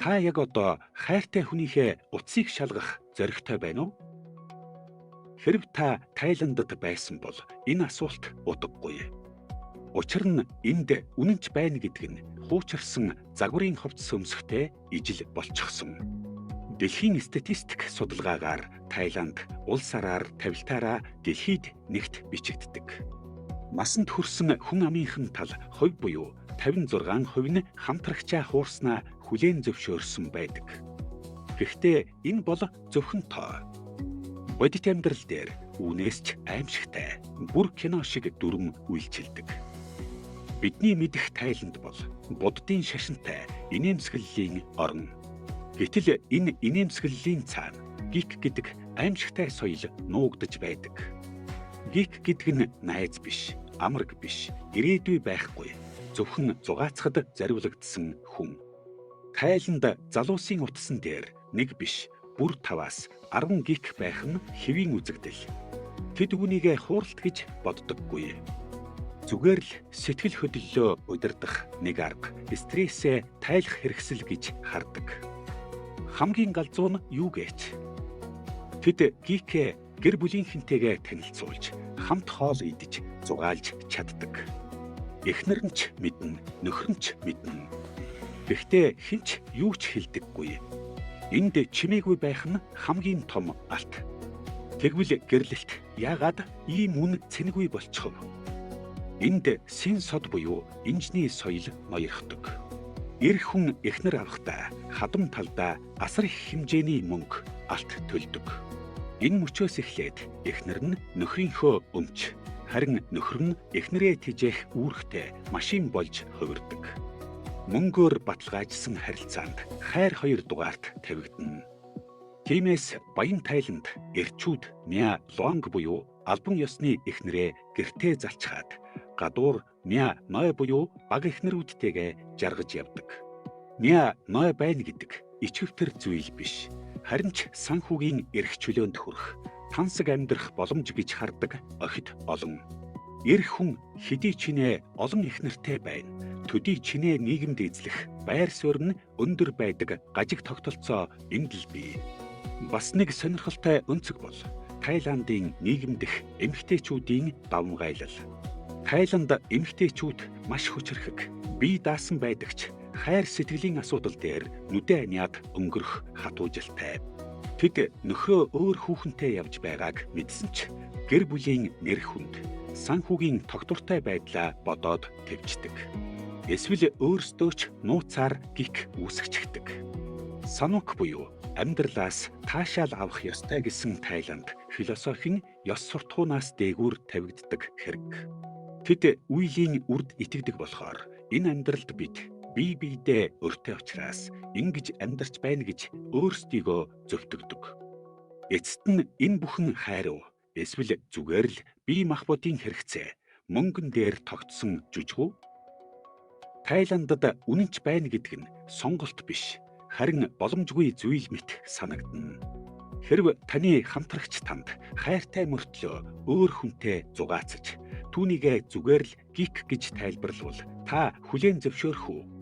Та яг одоо хайртай хүнийхээ утсыг шалгах зоригтой байна уу? Хэрв та Тайландд байсан бол энэ асуулт утгагүй. Учир нь энд үнэнч байна гэдэг нь хуучирсан загварын хувцас өмсөхтэй ижил болчихсон. Дэлхийн статистик судалгаагаар Тайланд улс араар тавилтаараа дэлхийд нэгт бичигддэг. Насанд хүрсэн хүн амынхан тал хувь буюу 56% нь хамтрагчаа хуурснаа хүлээн зөвшөөрсөн байдаг. Гэхдээ энэ бол зөвхөн тоо. Бодит амьдрал дээр үүнээс ч аимшигтай бүр кино шиг дүрм үйлчилдэг. Бидний мэдэх Тайланд бол буддын шашинтай инээмсэглэлийн орн. Гэтэл энэ инээмсэглэлийн цаана гик гэдэг аимшигтай соёл нуугдаж байдаг. Гик гэдэг нь найз биш, амраг биш, ирээдүй байхгүй, зөвхөн зугаацхад зориулагдсан хүн. Тайланд залуусын утсан дээр нэг биш, бүр 5-аас 10 гик байх нь хэвийн үзэгдэл. Тэд үүнийгээ хууралт гэж боддоггүй. Зүгээр л сэтгэл хөдлөлөө удирдах нэг арга стрессээ тайлах хэрэгсэл гэж хардаг. Хамгийн галзуу нь юу гээч? Тэд гикээ гэр бүлийнхэнтэйгээ танилцуулж, хамт хоол идэж, зугаалж чаддаг. Эхнэр нь ч мэднэ, нөхөр нь ч мэднэ. Гэхдээ хэн ч юу ч хэлдэггүй. Энд чимээгүй байх нь хамгийн том алт. Тэгвэл гэрлэлт яагаад ийм үн цэнэгүй болчихов? Энд син сод буюу инжний соёл ноёрхдог. Эр хүн эхнэр авахдаа хадам талдаа асар их хэмжээний мөнгө алт төлдөг. Энэ мөчөөс эхлээд эхнэр нь нөхрийнхөө өмч, харин нөхөр нь эхнэрээ тижээх үүрэгтэй машин болж хувирдаг. Мөнгөөр баталгаажсан харилцаанд хайр 2 дугаарт тавигдана. Тиймээс баян Тайланд эрчүүд Мя Лонг буюу албан ёсны эхнэрээ гэртээ залчхаад гадуур Мя Ной буюу баг эхнэрүүдтэйгээ жаргаж явдаг. Мя Ной байна гэдэг ичвэвтэр зүйл биш. Харин ч санхүүгийн эрх чөлөөнд хүрэх, тансаг амьдрах боломж гэж хардаг охид олон. Эр хүн хэдий чинээ олон эхнэртэй байна. Төдий чинээ нийгэмд эзлэх байр суурь нь өндөр байдаг гажиг тогтолцоо энд л бий. Бас нэг сонирхолтой өнцөг бол Тайландын нийгэмдэх эмэгтэйчүүдийн давмгайлал. Тайланд эмэгтэйчүүд маш хүчрхэг, бие даасан байдагч хайр сэтгэлийн асуудал дээр нүдэ аниад өнгөрөх хатуужилтай. Тэд нөхрөө өөр хүүхэнтэй явж байгааг мэдсэн ч гэр бүлийн нэр хүнд, санхүүгийн тогтвортой байдлаа бодоод тэвчдэг. Эсвэл өөрсдөө ч нууцаар гик үүсгэчихдэг. Санук буюу амьдралаас таашаал авах ёстой гэсэн Тайланд философийн ёс суртахуунаас дээгүүр тавигддаг хэрэг. Тэд үеийн үрд итгэдэг болохоор энэ амьдралд бид бие биедээ өртөө учраас ингэж амьдарч байна гэж өөрсдийгөө зөвтгөдөг. Эцэст нь энэ бүхэн хайр уу? Эсвэл зүгээр л бие махбодын хэрэгцээ, мөнгөн дээр тогтсон жүжиг үү? Тайландд үнэнч байна гэдэг нь сонголт биш, харин боломжгүй зүйл мэт санагдана. Хэрв таны хамтрагч танд хайртай мөртлөө өөр хүнтэй зугаацаж, түүнийгээ зүгээр л гик гэж тайлбарлавал та хүлээн зөвшөөрөх үү?